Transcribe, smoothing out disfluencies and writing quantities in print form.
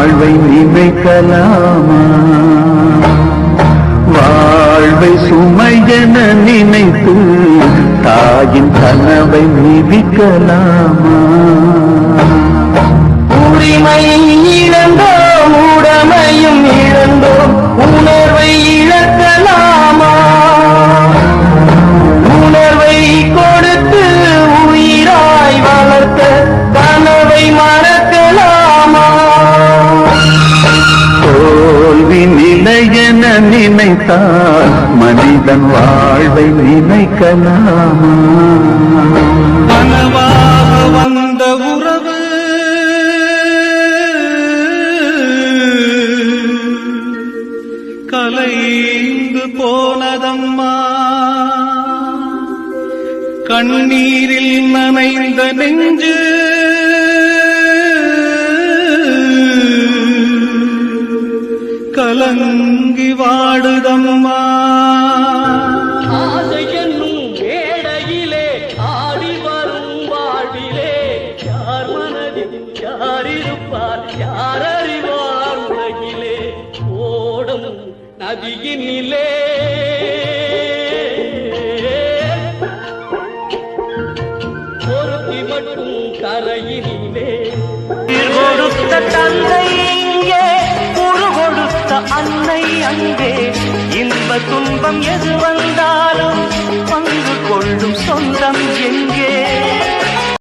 வாழ்வை நினைக்கலாமா? வாழ்வை சுமையென நினைத்து தாயின் கனவை மிதிக்கலாமா? உரிமை இழந்தோம், உடமையும் இழந்தோம், உணர்வை இழக்கலாமா? உணர்வை கொடுத்து உயிராய் வளர்த்த கனவை மறக்கலாமா? தோல்வி நிலையென நினைத்தால் மனிதன் வாழ்வை நினைக்கலாமா? கனவாக வந்த உறவு கலைந்து போனதம்மா. கண்ணீரில் நனைந்த நெஞ்சு கலங்கி வாடுதம்மா. ஆசை என்னும் மேடையிலே ஆடி வரும் வாழ்விலே யார் மனதில் யார் இருப்பார், யார் அறிவார் உலகிலே? ஓடும் நதியினிலே ஒருத்தி மட்டும் கரையினிலே. கொடுத்த தந்தை இங்கே, குரு கொடுத்த அன்னை அங்கே. இன்ப துன்பம் எது வந்தாலும் பங்கு கொள்ளும் சொந்தம் எங்கே?